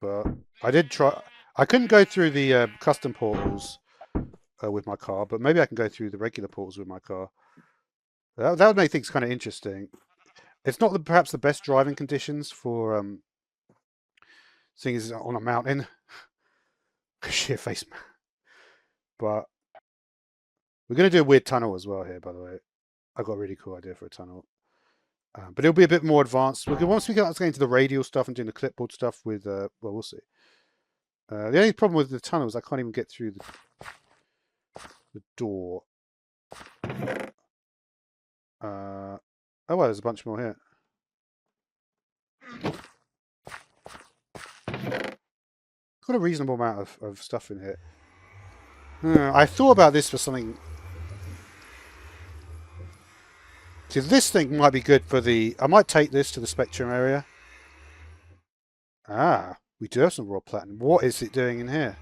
But I did try. I couldn't go through the custom portals with my car, but maybe I can go through the regular portals with my car. That would make things kind of interesting. It's not perhaps the best driving conditions for seeing as on a mountain, sheer face, but we're going to do a weird tunnel as well here. By the way, I got a really cool idea for a tunnel. But it'll be a bit more advanced. Once we get into the radial stuff and doing the clipboard stuff with, well, we'll see. The only problem with the tunnel is I can't even get through the door. Oh, well, there's a bunch more here. Got a reasonable amount of stuff in here. I thought about this for something. See, this thing might be good for the... I might take this to the Spectrum area. Ah, we do have some raw platinum. What is it doing in here?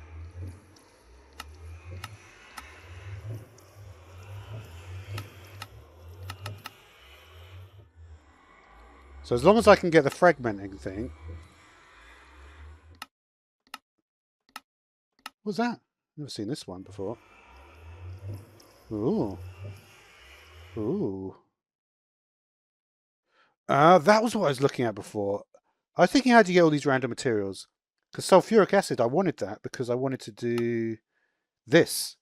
So as long as I can get the fragmenting thing... What's that? Never seen this one before. Ooh. Ooh. That was what I was looking at before. I was thinking how to get all these random materials. Because sulfuric acid, I wanted that because I wanted to do this.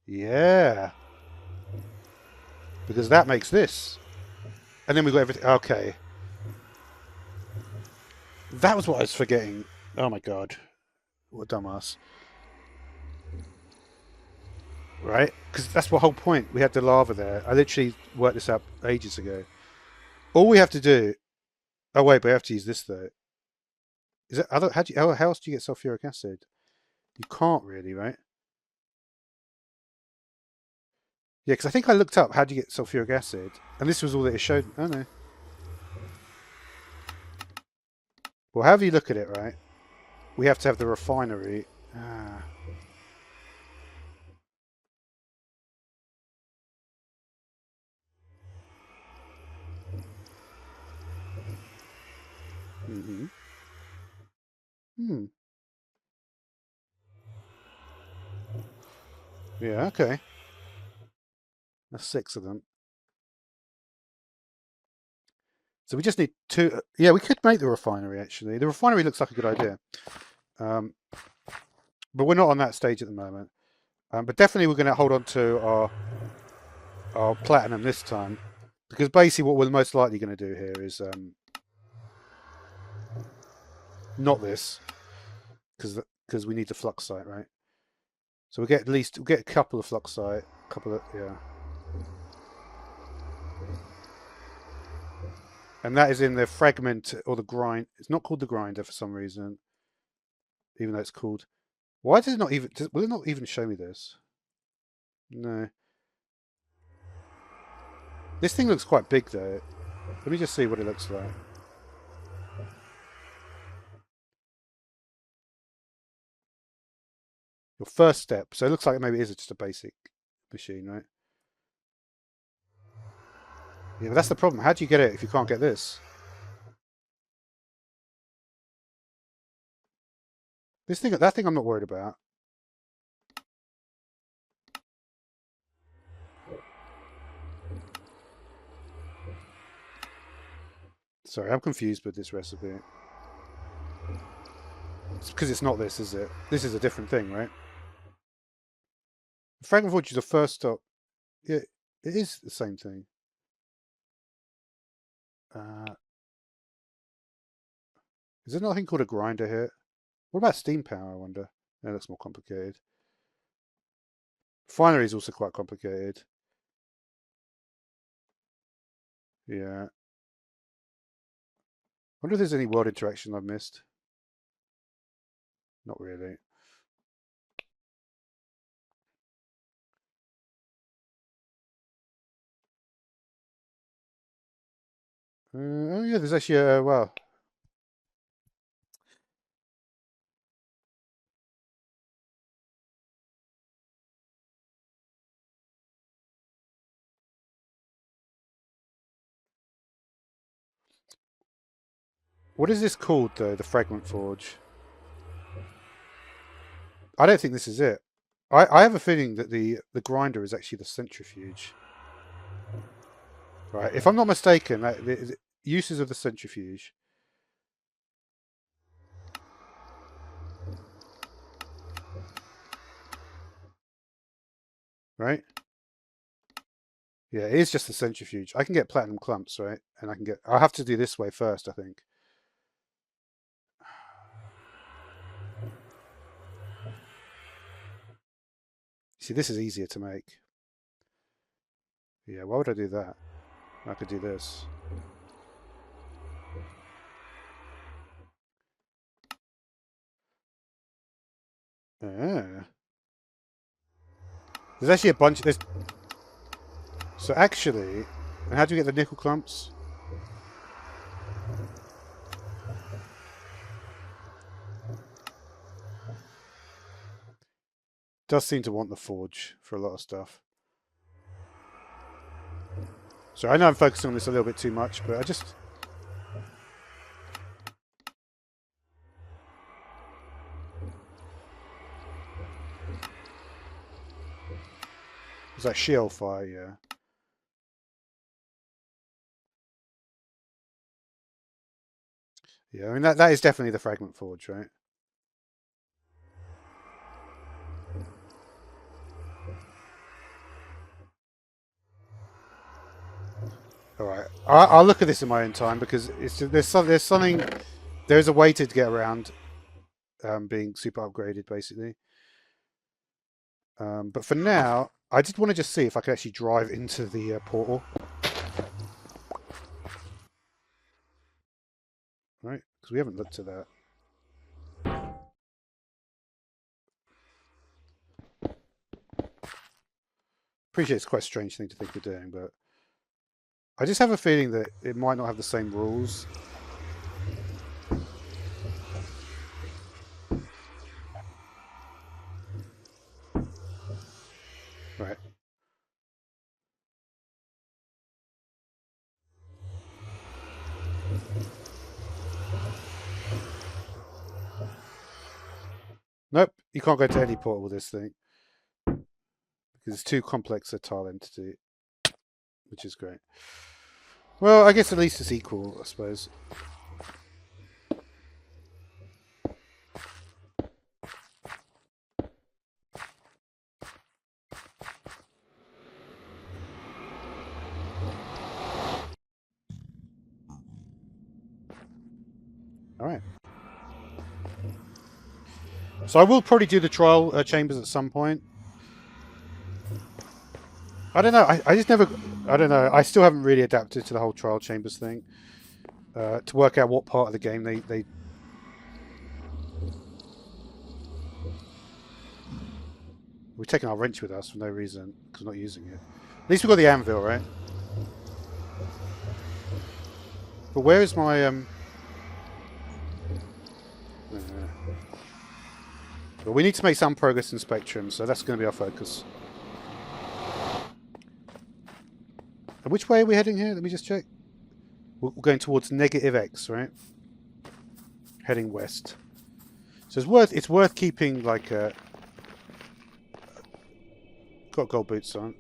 Yeah. Because that makes this. And then we got everything. Okay. That was what I was forgetting. Oh my god. What a dumbass. Right? Because that's the whole point. We had the lava there. I literally worked this out ages ago. All we have to do... Oh wait, but I have to use this though. Is it other? How else do you get sulfuric acid? You can't really, right? Yeah, because I think I looked up how do you get sulfuric acid, and this was all that it showed. Oh no. Well, however you look at it, right? We have to have the refinery. Ah. Mm-hmm. Hmm. Yeah. Okay. That's 6 of them. So we just need 2. Yeah, we could make the refinery actually. The refinery looks like a good idea. Um, but we're not on that stage at the moment. But definitely we're going to hold on to our platinum this time. Because basically what we're most likely going to do here is not this. Because we need the fluxite, right? So we'll get a couple of fluxite, a couple of, yeah. And that is in the fragment or the grind. It's not called the grinder for some reason, even though it's called. Why does it not even? Will it not even show me this? No. This thing looks quite big though. Let me just see what it looks like. Your first step. So it looks like maybe it is just a basic machine, right? Yeah, but that's the problem. How do you get it if you can't get this? That thing I'm not worried about. Sorry, I'm confused with this recipe. It's because it's not this, is it? This is a different thing, right? Fragment Forge is the first stop. Yeah, it is the same thing. Uh, is there nothing called a grinder here? What about steam power, I wonder? No, that's more complicated. Finery is also quite complicated. Yeah. I wonder if there's any world interaction I've missed. Not really. Oh yeah, there's actually well. What is this called though? The Fragment Forge. I don't think this is it. I have a feeling that the grinder is actually the centrifuge. Right, if I'm not mistaken, the uses of the centrifuge. Right? Yeah, it is just the centrifuge. I can get platinum clumps, right? And I can get... I'll have to do this way first, I think. See, this is easier to make. Yeah, why would I do that? I could do this. Ah. There's actually a bunch... So actually... And how do you get the nickel clumps? Does seem to want the forge for a lot of stuff. So I know I'm focusing on this a little bit too much, but I just... It's like shield fire, yeah. Yeah, I mean, that is definitely the fragment forge, right? All right, I'll look at this in my own time because there's something, there's a way to get around being super upgraded, basically. But for now, I just want to just see if I can actually drive into the portal. Right, because we haven't looked at that. Appreciate it's quite a strange thing to think of doing, but I just have a feeling that it might not have the same rules. Right. Nope, you can't go to any portal with this thing because it's too complex a tile entity, which is great. Well, I guess at least it's equal, I suppose. All right. So I will probably do the trial chambers at some point. I don't know. I just never... I don't know. I still haven't really adapted to the whole trial chambers thing. To work out what part of the game they... We're taking our wrench with us for no reason, because we're not using it. At least we've got the anvil, right? But where is my... But we need to make some progress in Spectrum, so that's going to be our focus. And which way are we heading here? Let me just check. We're going towards negative X, right? Heading west. So it's worth keeping like a... Got gold boots on.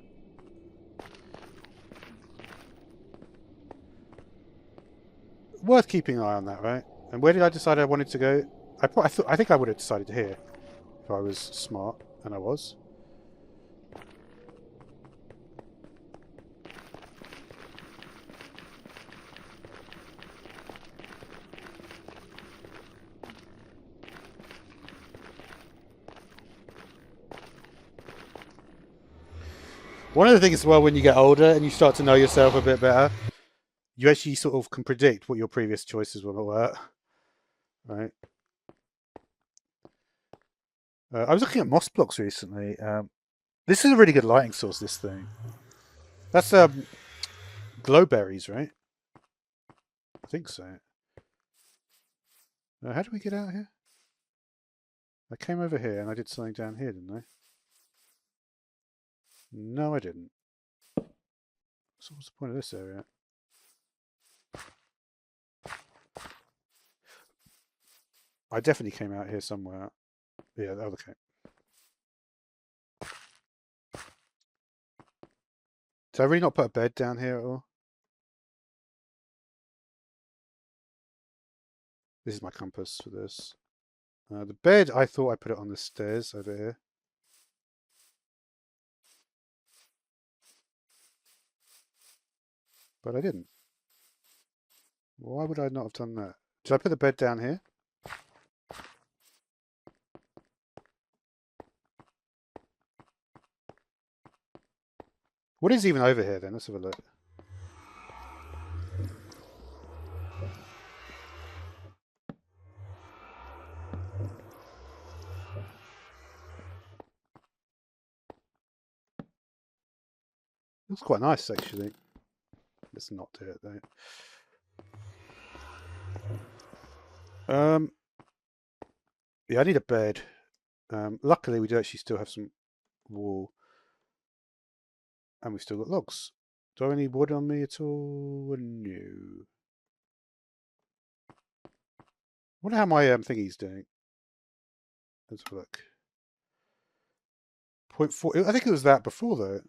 Worth keeping an eye on that, right? And where did I decide I wanted to go? I think I would have decided here if I was smart, and I was. One of the things as well, when you get older and you start to know yourself a bit better, you actually sort of can predict what your previous choices were, right? I was looking at moss blocks recently. This is a really good lighting source, this thing. That's glowberries, right? I think so. How do we get out here? I came over here and I did something down here, didn't I? No, I didn't. So what's the point of this area? I definitely came out here somewhere. Yeah, okay. Did I really not put a bed down here at all? This is my compass for this. The bed, I thought I put it on the stairs over here. But I didn't. Why would I not have done that? Did I put the bed down here? What is even over here then? Let's have a look. Looks quite nice actually. Let's not do it though. Yeah, I need a bed. Luckily, we do actually still have some wool, and we've still got logs. Do I have any wood on me at all? No. Wonder how my thingy's doing. Let's have a look. 0.4. I think it was that before though.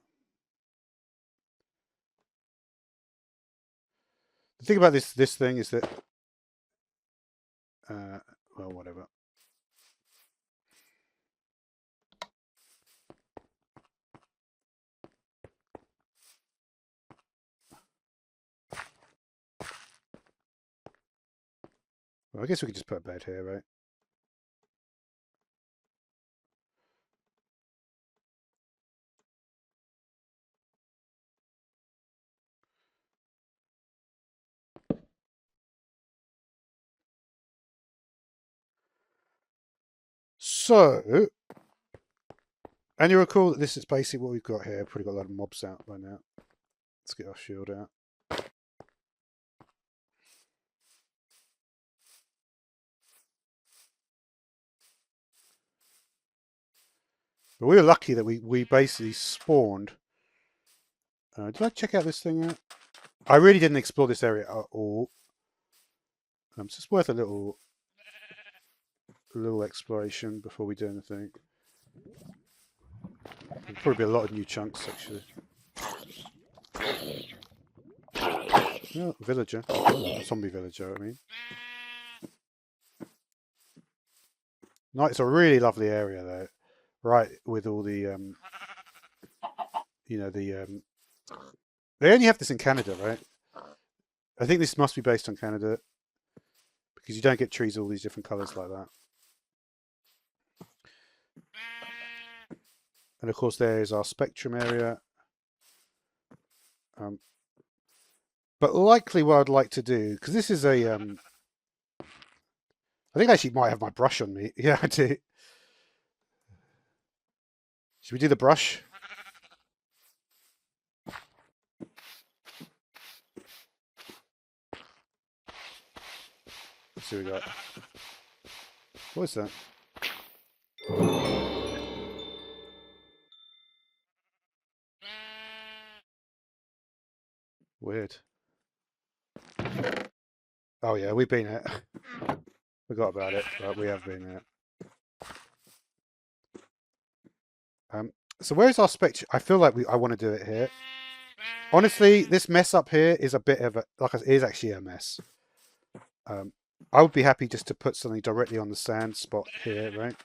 The thing about this thing is that, well, whatever. Well, I guess we could just put a bed here, right? So, and you recall that this is basically what we've got here. Probably got a lot of mobs out by now. Let's get our shield out. But we were lucky that we basically spawned. Did I check out this thing out? I really didn't explore this area at all. So it's worth a little exploration before we do anything. There'll probably be a lot of new chunks actually. Oh, villager. Zombie villager, I mean. No, it's a really lovely area though. Right, with all the you know, the they only have this in Canada, right? I think this must be based on Canada because you don't get trees all these different colours like that. And of course, there is our spectrum area. But likely, what I'd like to do, because this is a, I think I actually might have my brush on me. Yeah, I do. Should we do the brush? Let's see what we got. What is that? Weird. Oh yeah, we've been it. Forgot about it, but we have been it. So where's our spectrum? I feel like I want to do it here. Honestly, this mess up here is a bit of a, like, it is actually a mess. I would be happy just to put something directly on the sand spot here, right?